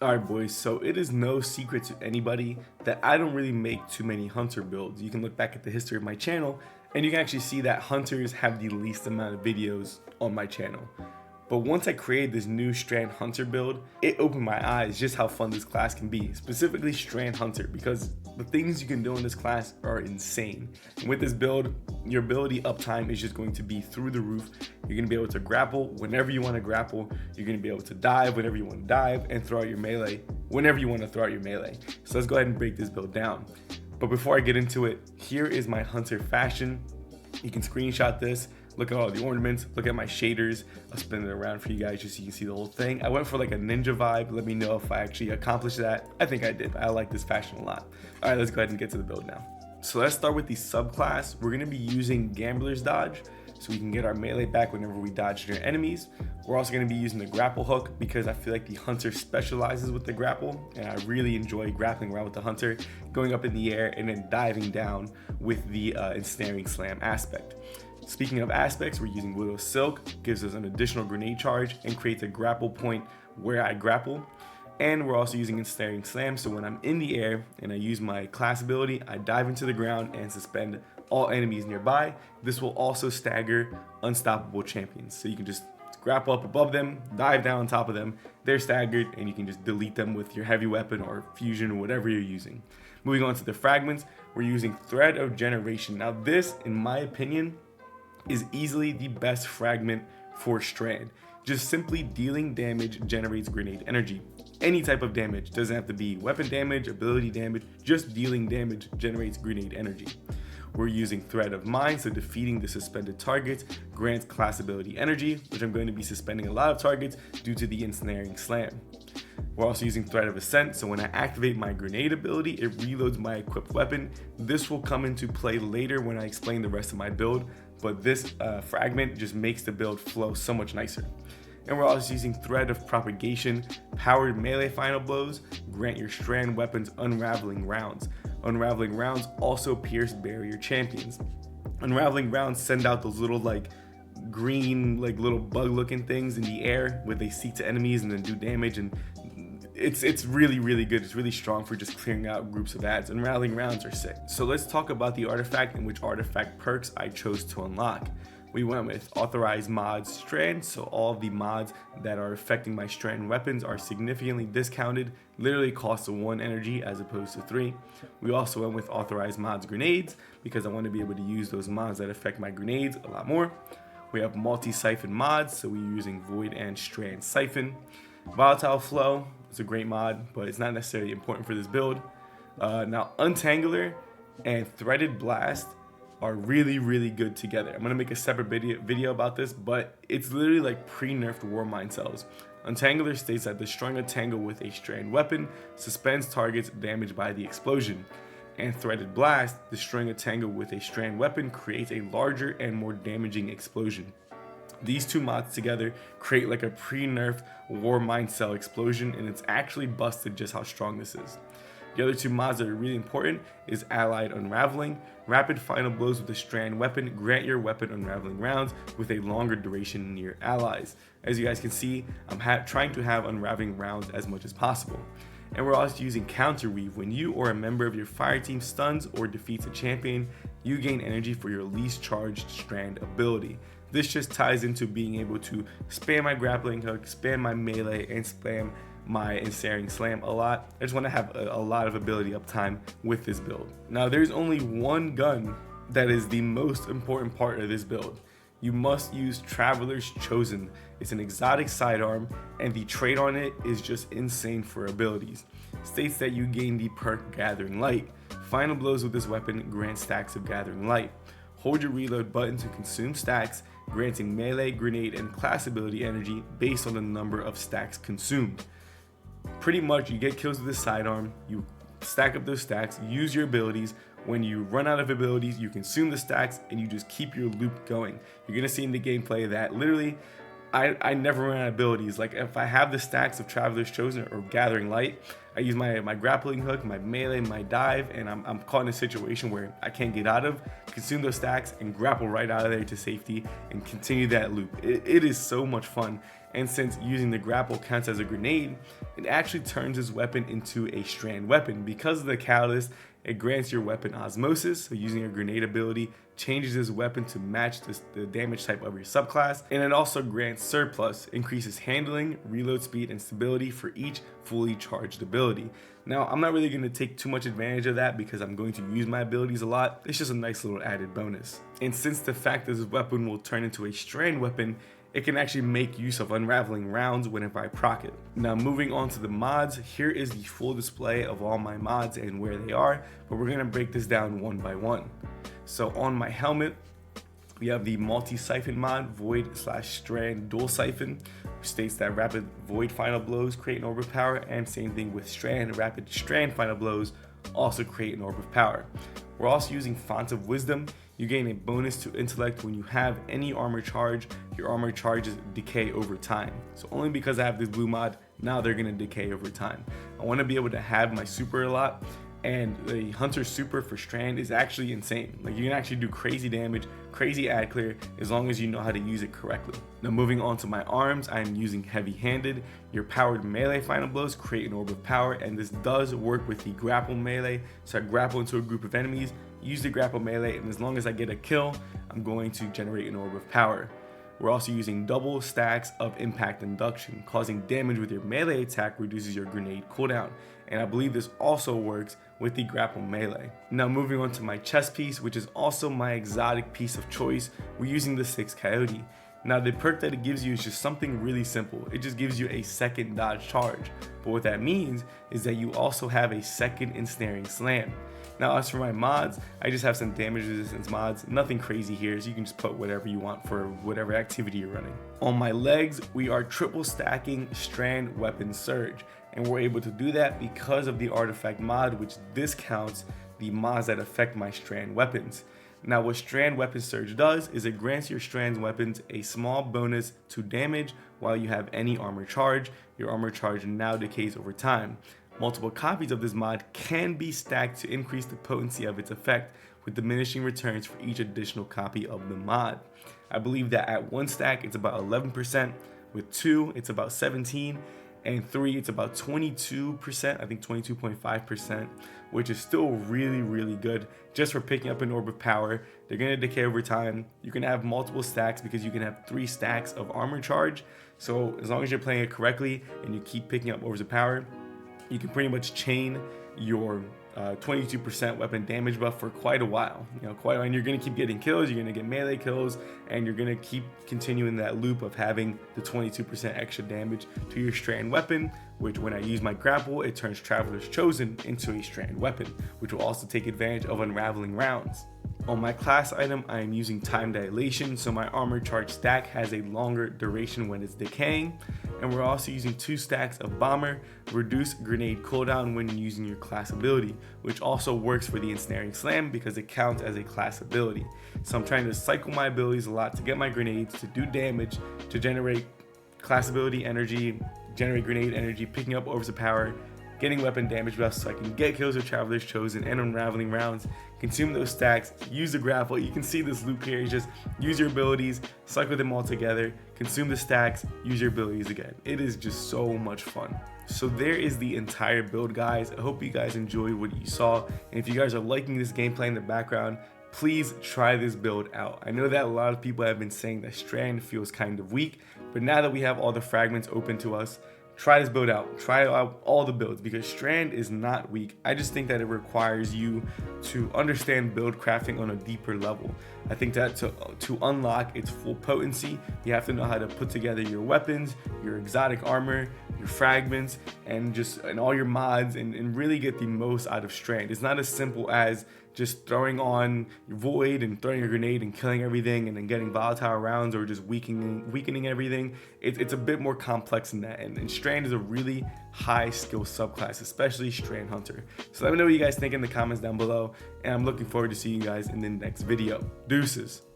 Alright boys, so it is no secret to anybody that I don't really make too many hunter builds. You can look back at the history of my channel and you can actually see that hunters have the least amount of videos on my channel. But once I created this new Strand Hunter build, it opened my eyes just how fun this class can be, specifically Strand Hunter, because the things you can do in this class are insane. And with this build, your ability uptime is just going to be through the roof. You're going to be able to grapple whenever you want to grapple. You're going to be able to dive whenever you want to dive and throw out your melee whenever you want to throw out your melee. So let's go ahead and break this build down. But before I get into it, here is my Hunter fashion. You can screenshot this. Look at all the ornaments, look at my shaders. I'll spin it around for you guys just so you can see the whole thing. I went for like a ninja vibe. Let me know if I actually accomplished that. I think I did. I like this fashion a lot. All right, let's go ahead and get to the build now. So let's start with the subclass. We're gonna be using Gambler's Dodge so we can get our melee back whenever we dodge near enemies. We're also gonna be using the grapple hook because I feel like the hunter specializes with the grapple and I really enjoy grappling around with the hunter, going up in the air and then diving down with the ensnaring slam aspect. Speaking of aspects, we're using Widow Silk, gives us an additional grenade charge and creates a grapple point where I grapple. And we're also using Ensnaring Slam, so when I'm in the air and I use my class ability, I dive into the ground and suspend all enemies nearby. This will also stagger unstoppable champions. So you can just grapple up above them, dive down on top of them, they're staggered, and you can just delete them with your heavy weapon or fusion or whatever you're using. Moving on to the fragments, we're using Thread of Generation. Now this, in my opinion, is easily the best fragment for Strand. Just simply dealing damage generates grenade energy. Any type of damage, doesn't have to be weapon damage, ability damage, just dealing damage generates grenade energy. We're using Thread of Mind, so defeating the suspended targets grants class ability energy, which I'm going to be suspending a lot of targets due to the Ensnaring Slam. We're also using Thread of Ascent, so when I activate my grenade ability, it reloads my equipped weapon. This will come into play later when I explain the rest of my build, but this fragment just makes the build flow so much nicer. And we're also using Thread of Propagation, powered melee final blows, grant your strand weapons unraveling rounds. Unraveling rounds also pierce barrier champions. Unraveling rounds send out those little green little bug looking things in the air where they seek to enemies and then do damage, and it's really good. It's really strong for just clearing out groups of ads, and rallying rounds are sick. So let's talk about the artifact and which artifact perks I chose to unlock. We went with authorized mods strand, so all of the mods that are affecting my strand weapons are significantly discounted, literally costs 1 energy as opposed to 3. We also went with authorized mods grenades because I want to be able to use those mods that affect my grenades a lot more. We have multi-siphon mods, so we're using Void and Strand Siphon. Volatile Flow is a great mod, but it's not necessarily important for this build. Now Untangler and Threaded Blast are really good together. I'm gonna make a separate video about this, but it's literally like pre-nerfed Warmind cells. Untangler states that destroying a tangle with a strand weapon suspends targets damaged by the explosion. And Threaded Blast, destroying a tangle with a strand weapon creates a larger and more damaging explosion. These two mods together create like a pre-nerfed Warmind cell explosion, and it's actually busted just how strong this is. The other two mods that are really important is Allied Unraveling. Rapid final blows with a strand weapon grant your weapon unraveling rounds with a longer duration near allies. As you guys can see, I'm trying to have unraveling rounds as much as possible. And we're also using Counter Weave. When you or a member of your fire team stuns or defeats a champion, you gain energy for your least charged strand ability. This just ties into being able to spam my grappling hook, spam my melee, and spam my Ensnaring Slam a lot. I just want to have a lot of ability uptime with this build. Now there's only one gun that is the most important part of this build. You must use Traveler's Chosen. It's an exotic sidearm, and the trait on it is just insane for abilities. States that you gain the perk Gathering Light. Final blows with this weapon grant stacks of Gathering Light. Hold your reload button to consume stacks, granting melee, grenade, and class ability energy based on the number of stacks consumed. Pretty much you get kills with this sidearm, you stack up those stacks, use your abilities. When you run out of abilities, you consume the stacks and you just keep your loop going. You're gonna see in the gameplay that literally I never run out of abilities. Like if I have the stacks of Traveler's Chosen or Gathering Light, I use my grappling hook, my melee, my dive, and I'm caught in a situation where I can't get out of, consume those stacks and grapple right out of there to safety and continue that loop. It is so much fun. And since using the grapple counts as a grenade, it actually turns this weapon into a strand weapon. Because of the catalyst, it grants your weapon osmosis, so using a grenade ability changes this weapon to match the damage type of your subclass, and it also grants surplus, increases handling, reload speed, and stability for each fully charged ability. Now, I'm not really going to take too much advantage of that because I'm going to use my abilities a lot. It's just a nice little added bonus. And since the fact that this weapon will turn into a strand weapon, it can actually make use of unraveling rounds whenever I proc it. Now moving on to the mods, here is the full display of all my mods and where they are, but we're gonna break this down one by one. So on my helmet, we have the multi-siphon mod, void/strand dual siphon, which states that rapid void final blows create an orb of power, and same thing with strand, rapid strand final blows also create an orb of power. We're also using Font of Wisdom. You gain a bonus to intellect when you have any armor charge. Your armor charges decay over time. So only because I have this blue mod, now they're gonna decay over time. I wanna be able to have my super a lot, and the Hunter super for Strand is actually insane. Like, you can actually do crazy damage, crazy ad clear, as long as you know how to use it correctly. Now moving on to my arms, I am using heavy handed. Your powered melee final blows create an orb of power, and this does work with the grapple melee. So I grapple into a group of enemies, use the grapple melee, and as long as I get a kill, I'm going to generate an orb of power. We're also using double stacks of impact induction. Causing damage with your melee attack reduces your grenade cooldown, and I believe this also works with the grapple melee. Now moving on to my chest piece, which is also my exotic piece of choice, we're using the 6 Coyote. Now the perk that it gives you is just something really simple. It just gives you a second dodge charge, but what that means is that you also have a second ensnaring slam. Now as for my mods, I just have some damage resistance mods, nothing crazy here, so you can just put whatever you want for whatever activity you're running. On my legs, we are triple stacking strand weapon surge, and we're able to do that because of the artifact mod, which discounts the mods that affect my strand weapons. Now what strand weapon surge does is it grants your strand weapons a small bonus to damage while you have any armor charge. Your armor charge now decays over time. Multiple copies of this mod can be stacked to increase the potency of its effect, with diminishing returns for each additional copy of the mod. I believe that at 1 stack it's about 11%, with 2 it's about 17%, and 3 it's about 22%, I think 22.5%, which is still really good just for picking up an orb of power. They're going to decay over time. You can have multiple stacks because you can have 3 stacks of armor charge. So as long as you're playing it correctly and you keep picking up orbs of power, you can pretty much chain your 22% weapon damage buff for quite a while. And you're going to keep getting kills, you're going to get melee kills, and you're going to keep continuing that loop of having the 22% extra damage to your strand weapon, which when I use my grapple, it turns Traveler's Chosen into a strand weapon, which will also take advantage of unraveling rounds. On my class item, I am using time dilation, so my armor charge stack has a longer duration when it's decaying. And we're also using 2 stacks of bomber, reduce grenade cooldown when using your class ability, which also works for the ensnaring slam because it counts as a class ability. So I'm trying to cycle my abilities a lot to get my grenades to do damage, to generate class ability energy, generate grenade energy, picking up orbs of power, getting weapon damage buffs so I can get kills with Traveler's Chosen and unraveling rounds, consume those stacks, use the grapple. You can see this loop here, just use your abilities, cycle them all together, consume the stacks, use your abilities again. It is just so much fun. So there is the entire build, guys. I hope you guys enjoyed what you saw, and if you guys are liking this gameplay in the background, please try this build out. I know that a lot of people have been saying that Strand feels kind of weak, but now that we have all the fragments open to us, try this build out. Try out all the builds because Strand is not weak. I just think that it requires you to understand build crafting on a deeper level. I think that to unlock its full potency, you have to know how to put together your weapons, your exotic armor, your fragments, and all your mods, and really get the most out of Strand. It's not as simple as just throwing on your void and throwing a grenade and killing everything and then getting volatile rounds, or just weakening everything. It's a bit more complex than that, and Strand is a really high skill subclass, especially Strand Hunter. So let me know what you guys think in the comments down below, and I'm looking forward to seeing you guys in the next video. Deuces.